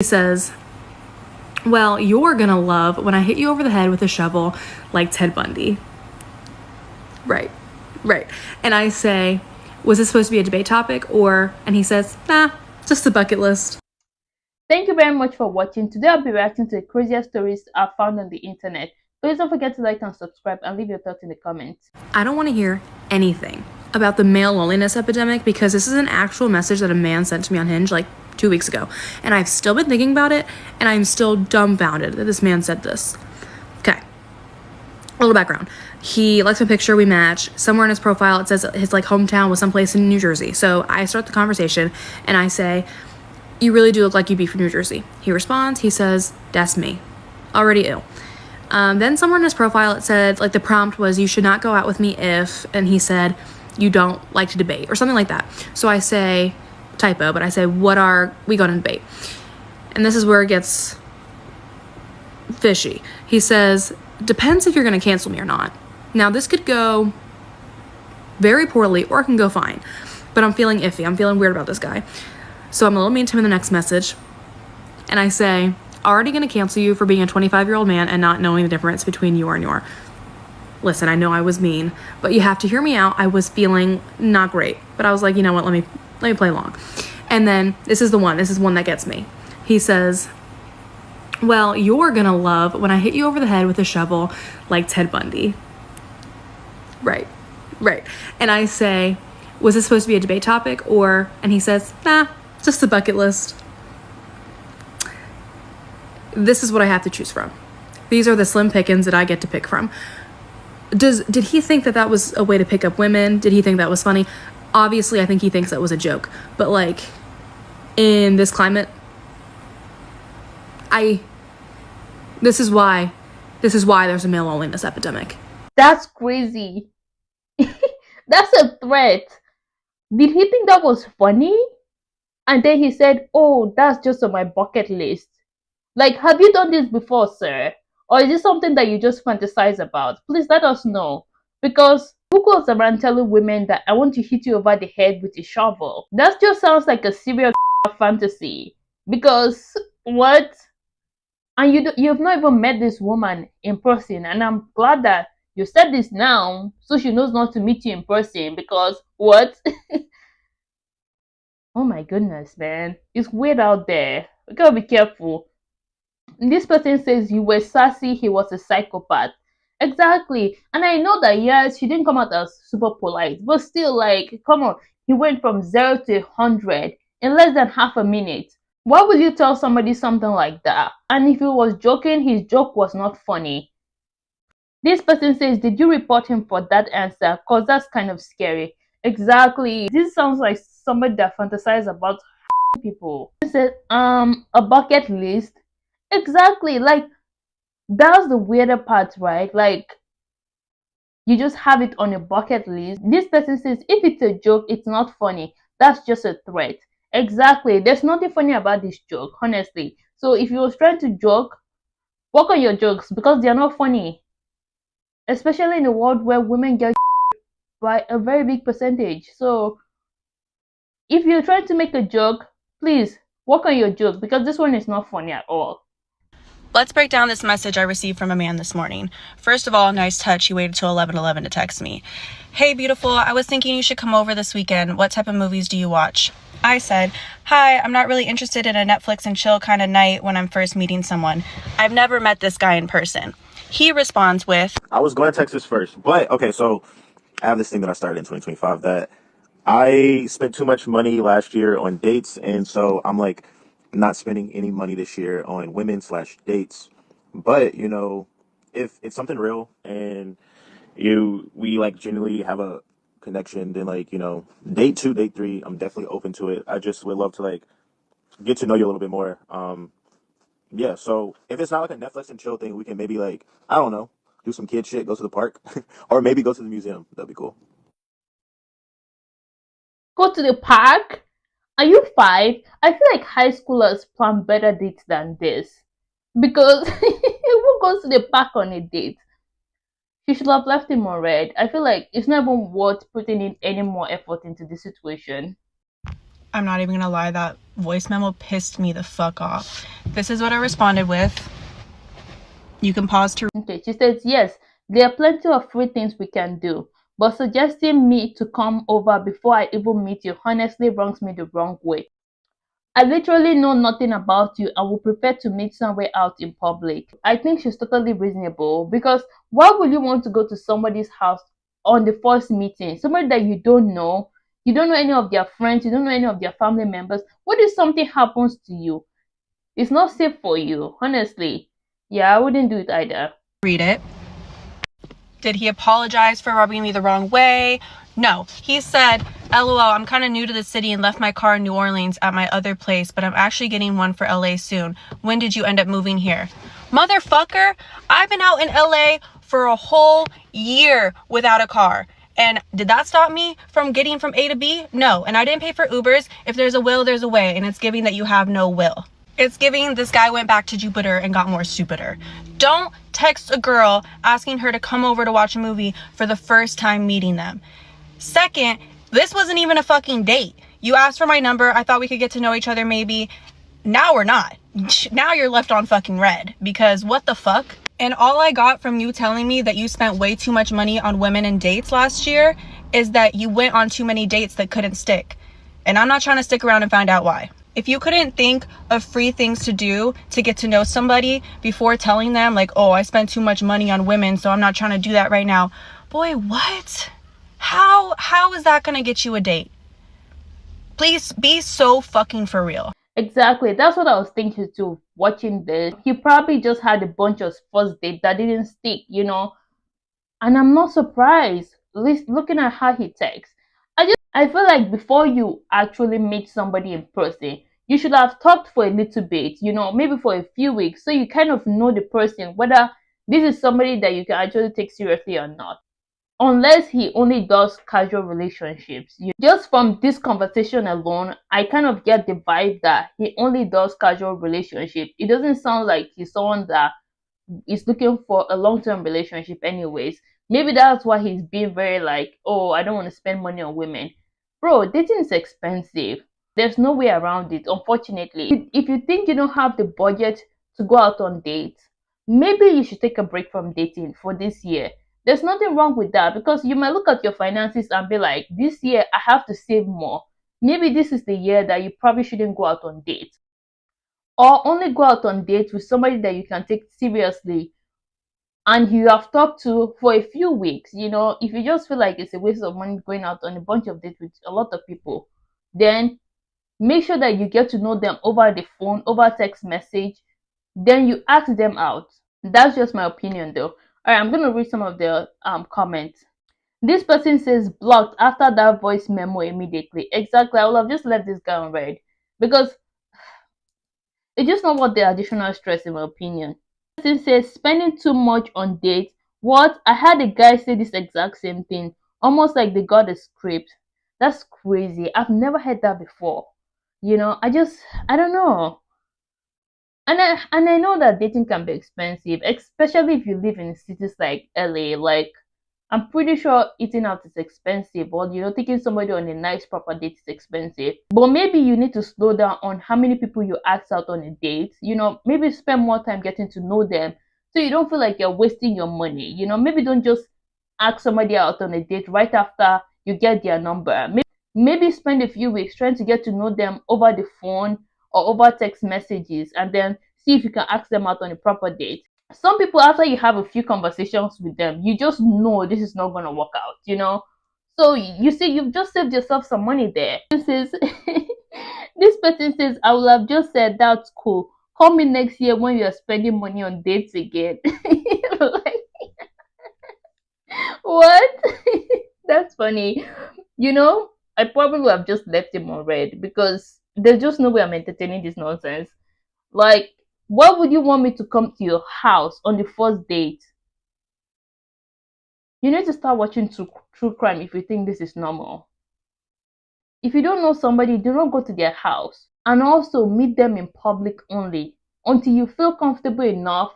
He says, well, you're gonna love when I hit you over the head with a shovel like Ted Bundy. Right. And I say, was this supposed to be a debate topic? And he says, nah, just a bucket list. Thank you very much for watching. Today I'll be reacting to the craziest stories I've found on the internet. Please don't forget to like and subscribe and leave your thoughts in the comments. I don't want to hear anything about the male loneliness epidemic because this is an actual message that a man sent to me on Hinge like 2 weeks ago. And I've still been thinking about it, and I'm still dumbfounded that this man said this. Okay. A little background. He likes my picture, we match. Somewhere in his profile it says his like hometown was someplace in New Jersey. So I start the conversation and I say, you really do look like you'd be from New Jersey. He responds, he says, that's me. Already ill. Then somewhere in his profile it said, like the prompt was, you should not go out with me if, and he said, you don't like to debate, or something like that. So I say, typo, but I say, what are we going to debate? And this is where it gets fishy. He says, depends if you're going to cancel me or not. Now this could go very poorly or it can go fine, but I'm feeling iffy. I'm feeling weird about this guy. So I'm a little mean to him in the next message. And I say, already going to cancel you for being a 25-year-old man and not knowing the difference between you and your. Listen, I know I was mean, but you have to hear me out. I was feeling not great, but I was like, you know what, let me play along. And then this is one that gets me. He says, well, you're gonna love when I hit you over the head with a shovel like Ted Bundy. Right. And I say, was this supposed to be a debate topic? And he says, nah, just a bucket list. This is what I have to choose from. These are the slim pickings that I get to pick from. Did he think that was a way to pick up women? Did he think that was funny? Obviously, I think he thinks that was a joke. But like, in this climate, this is why there's a male loneliness epidemic. That's crazy. That's a threat. Did he think that was funny? And then he said, oh, that's just on my bucket list. Like, have you done this before, sir? Or is this something that you just fantasize about? Please let us know. Because who goes around telling women that I want to hit you over the head with a shovel? That just sounds like a serious fantasy. Because, what? And you've not even met this woman in person. And I'm glad that you said this now, so she knows not to meet you in person. Because, what? Oh my goodness, man. It's weird out there. We gotta be careful. This person says you were sassy, he was a psychopath. Exactly. And I know that, yes, she didn't come out as super polite, but still, like, come on. He went from 0 to 100 in less than half a minute. Why would you tell somebody something like that? And if he was joking, his joke was not funny. This person says, did you report him for that answer? Because that's kind of scary. Exactly. This sounds like somebody that fantasizes about people. He said, a bucket list. Exactly. Like, that's the weirder part, right? Like, you just have it on your bucket list. This person says, if it's a joke, it's not funny. That's just a threat. Exactly. There's nothing funny about this joke, honestly. So if you was trying to joke, work on your jokes because they're not funny. Especially in a world where women get by a very big percentage. So if you're trying to make a joke, please work on your joke because this one is not funny at all. Let's break down this message I received from a man this morning. First of all, nice touch. He waited till 11:11 to text me. Hey, beautiful. I was thinking you should come over this weekend. What type of movies do you watch? I said, hi, I'm not really interested in a Netflix and chill kind of night when I'm first meeting someone. I've never met this guy in person. He responds with, I was going to Texas first, but okay, so I have this thing that I started in 2025 that I spent too much money last year on dates, and so I'm like not spending any money this year on women slash dates. But if it's something real and we like genuinely have a connection, then like date 2, date 3, I'm definitely open to it. I just would love to like get to know you a little bit more. Yeah, so if it's not like a Netflix and chill thing, we can maybe like, I don't know, do some kid shit, go to the park, or maybe go to the museum. That'd be cool. Go to the park? Are you 5? I feel like high schoolers plan better dates than this. Because who goes to the park on a date? She should have left him on red. I feel like it's not even worth putting in any more effort into this situation. I'm not even gonna lie, that voice memo pissed me the fuck off. This is what I responded with. You can pause to Okay, she says, yes, there are plenty of free things we can do, but suggesting me to come over before I even meet you honestly rubs me the wrong way. I literally know nothing about you and would prefer to meet somewhere out in public. I think she's totally reasonable, because why would you want to go to somebody's house on the first meeting? Somebody that you don't know any of their friends, you don't know any of their family members. What if something happens to you? It's not safe for you, honestly. Yeah, I wouldn't do it either. read it. Did he apologize for rubbing me the wrong way? No. He said, LOL, I'm kind of new to the city and left my car in New Orleans at my other place, but I'm actually getting one for LA soon. When did you end up moving here? Motherfucker, I've been out in LA for a whole year without a car. And did that stop me from getting from A to B? No. And I didn't pay for Ubers. If there's a will, there's a way. And it's giving that you have no will. It's giving this guy went back to Jupiter and got more stupider. Don't text a girl asking her to come over to watch a movie for the first time meeting them. Second, this wasn't even a fucking date. You asked for my number. I thought we could get to know each other maybe. Now we're not. Now you're left on fucking red, because what the fuck? And all I got from you telling me that you spent way too much money on women and dates last year is that you went on too many dates that couldn't stick. And I'm not trying to stick around and find out why. If you couldn't think of free things to do to get to know somebody before telling them, like, oh, I spent too much money on women, so I'm not trying to do that right now. Boy, what? How is that gonna get you a date? Please be so fucking for real. Exactly. That's what I was thinking too, watching this. He probably just had a bunch of first date that didn't stick, And I'm not surprised, at least looking at how he texts. I feel like before you actually meet somebody in person, you should have talked for a little bit, maybe for a few weeks, so you kind of know the person, whether this is somebody that you can actually take seriously or not. Unless he only does casual relationships. Just from this conversation alone, I kind of get the vibe that he only does casual relationship. It doesn't sound like he's someone that is looking for a long-term relationship anyways. Maybe that's why he's being very like, oh, I don't want to spend money on women. Bro, dating is expensive. There's no way around it, unfortunately. If you think you don't have the budget to go out on dates, maybe you should take a break from dating for this year. There's nothing wrong with that, because you might look at your finances and be like, this year I have to save more. Maybe this is the year that you probably shouldn't go out on dates. Or only go out on dates with somebody that you can take seriously and you have talked to for a few weeks. If you just feel like it's a waste of money going out on a bunch of dates with a lot of people, then make sure that you get to know them over the phone, over text message. Then you ask them out. That's just my opinion though. All right, I'm going to read some of the comments. This person says blocked after that voice memo immediately. Exactly. I would have just left this guy on read, because it's just not worth the additional stress, in my opinion. This person says spending too much on dates. What? I had a guy say this exact same thing, almost like they got a script. That's crazy. I've never heard that before. I don't know. And I know that dating can be expensive, especially if you live in cities like LA. Like, I'm pretty sure eating out is expensive, but taking somebody on a nice proper date is expensive. But maybe you need to slow down on how many people you ask out on a date. Maybe spend more time getting to know them, so you don't feel like you're wasting your money. Maybe don't just ask somebody out on a date right after you get their number. Maybe spend a few weeks trying to get to know them over the phone or over text messages, and then see if you can ask them out on a proper date. Some people, after you have a few conversations with them, you just know this is not going to work out. So you see, you've just saved yourself some money there. This person says, I will have just said, that's cool. Call me next year when you're spending money on dates again. Like, what? That's funny. I probably would have just left him on red, because there's just no way I'm entertaining this nonsense. Like, why would you want me to come to your house on the first date? You need to start watching true crime if you think this is normal. If you don't know somebody, do not go to their house. And also meet them in public only until you feel comfortable enough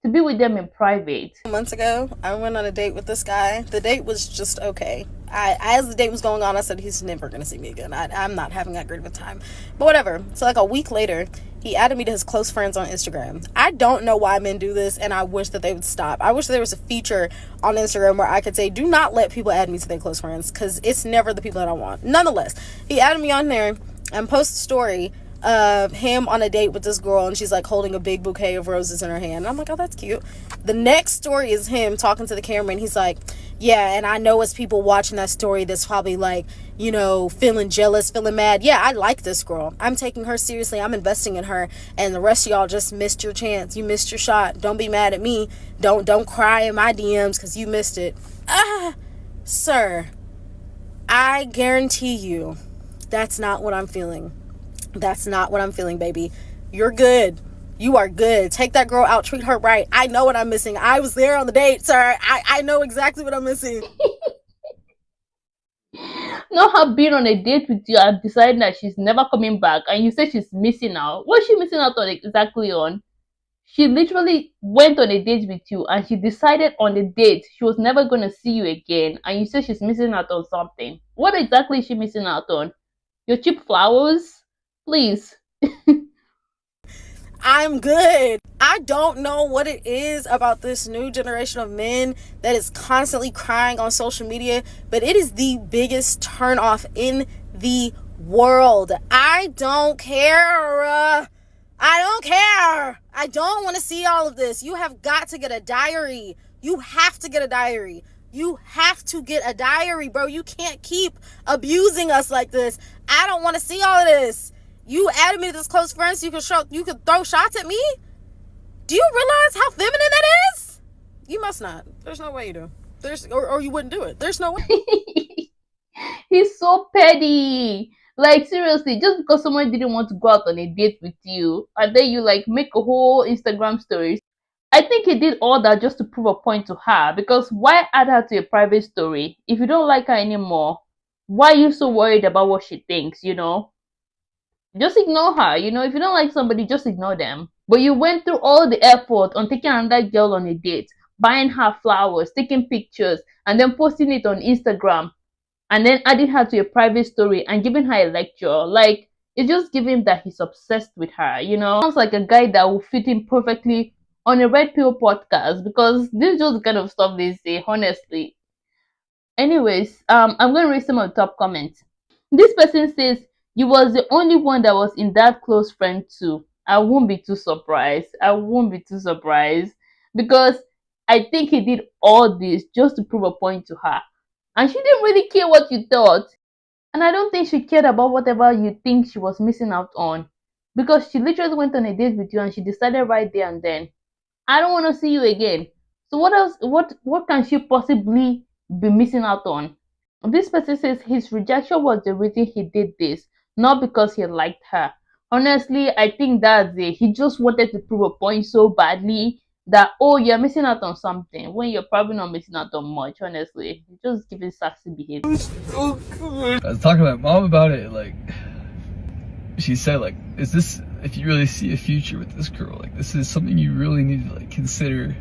to be with them in private. Months ago, I went on a date with this guy. The date was just okay. As the date was going on, I said he's never gonna see me again. I'm not having that great of a time, but whatever. So like a week later, he added me to his close friends on Instagram. I don't know why men do this, and I wish that they would stop. I wish there was a feature on Instagram where I could say, do not let people add me to their close friends, because it's never the people that I want. Nonetheless, he added me on there and posted a story of him on a date with this girl, and she's like holding a big bouquet of roses in her hand. And I'm like, oh, that's cute. The next story is him talking to the camera, and he's like, yeah, and I know it's people watching that story that's probably like, you know, feeling jealous, feeling mad. Yeah, I like this girl. I'm taking her seriously. I'm investing in her, and the rest of y'all just missed your chance. You missed your shot. Don't be mad at me. Don't cry in my DMs because you missed it. Sir, I guarantee you that's not what I'm feeling. That's not what I'm feeling, baby. You're good. You are good. Take that girl out. Treat her right. I know what I'm missing. I was there on the date, sir. I know exactly what I'm missing. Not her being on a date with you and deciding that she's never coming back, and you say she's missing out. What's she missing out on exactly on? She literally went on a date with you, and she decided on the date she was never going to see you again, and you say she's missing out on something. What exactly is she missing out on? Your cheap flowers? Please. I'm good. I don't know what it is about this new generation of men that is constantly crying on social media, but it is the biggest turnoff in the world. I don't care. I don't care. I don't want to see all of this. You have got to get a diary. You have to get a diary. You have to get a diary, bro. You can't keep abusing us like this. I don't want to see all of this. You added me to this close friend so you could throw shots at me? Do you realize how feminine that is? You must not. There's no way you do. Or you wouldn't do it. There's no way. He's so petty. Like, seriously, just because someone didn't want to go out on a date with you, and then you like make a whole Instagram story. I think he did all that just to prove a point to her, because why add her to a private story? If you don't like her anymore, why are you so worried about what she thinks, you know? Just ignore her, you know? If you don't like somebody, just ignore them. But you went through all the effort on taking another girl on a date, buying her flowers, taking pictures, and then posting it on Instagram, and then adding her to a private story and giving her a lecture. Like, it's just giving that he's obsessed with her, you know? Sounds like a guy that will fit in perfectly on a Red Pill podcast, because this is just the kind of stuff they say, honestly. Anyways, I'm going to read some of the top comments. This person says, you was the only one that was in that close friend too. I won't be too surprised. I won't be too surprised, because I think he did all this just to prove a point to her. And she didn't really care what you thought. And I don't think she cared about whatever you think she was missing out on, because she literally went on a date with you and she decided right there and then, I don't want to see you again. So what else? What can she possibly be missing out on? This person says his rejection was the reason he did this, not because he liked her. Honestly, I think that's it. He just wanted to prove a point so badly that, oh, you're missing out on something when you're probably not missing out on much. Honestly, you're just giving sassy behavior. I was talking to my mom about it. Like, she said, like, is this, if you really see a future with this girl, like, this is something you really need to like consider.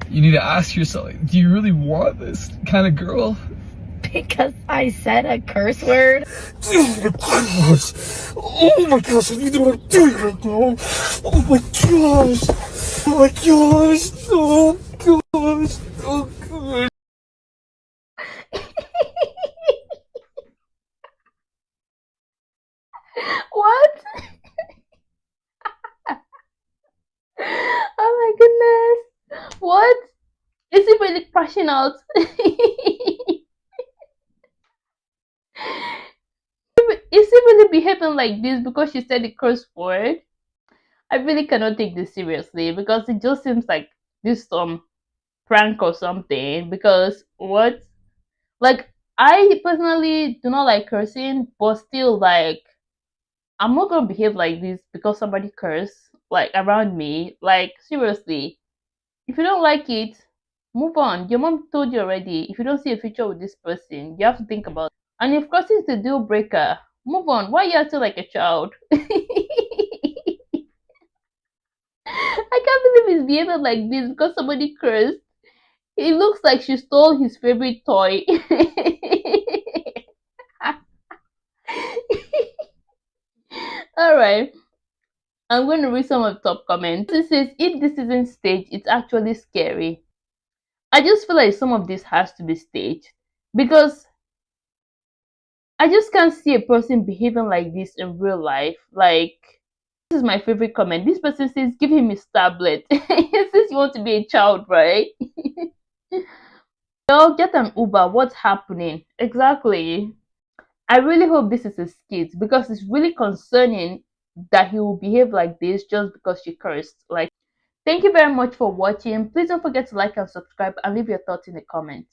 You need to ask yourself, like, do you really want this kind of girl? Because I said a curse word. Oh my gosh! Oh my gosh! I need to know what I'm doing right now. Oh my gosh! Oh my gosh! Oh gosh! Oh gosh! What? Oh my goodness. What? Is he really crashing out? Is he really behaving like this because she said the curse word? I really cannot take this seriously, because it just seems like this prank or something. Because what? Like, I personally do not like cursing, but still, like, I'm not gonna behave like this because somebody cursed like around me. Like, seriously, if you don't like it, move on. Your mom told you already. If you don't see a future with this person, you have to think about it. And if cursing is the deal breaker, move on. Why are you acting like a child? I can't believe he's behaving like this because somebody cursed. It looks like she stole his favorite toy. Alright, I'm going to read some of the top comments. It says, if this isn't staged, it's actually scary. I just feel like some of this has to be staged because I just can't see a person behaving like this in real life. Like, this is my favorite comment. This person says, give him his tablet. It says you want to be a child, right? Well, get an Uber. What's happening? Exactly. I really hope this is a skit because it's really concerning that he will behave like this just because she cursed. Like, thank you very much for watching. Please don't forget to like and subscribe and leave your thoughts in the comments.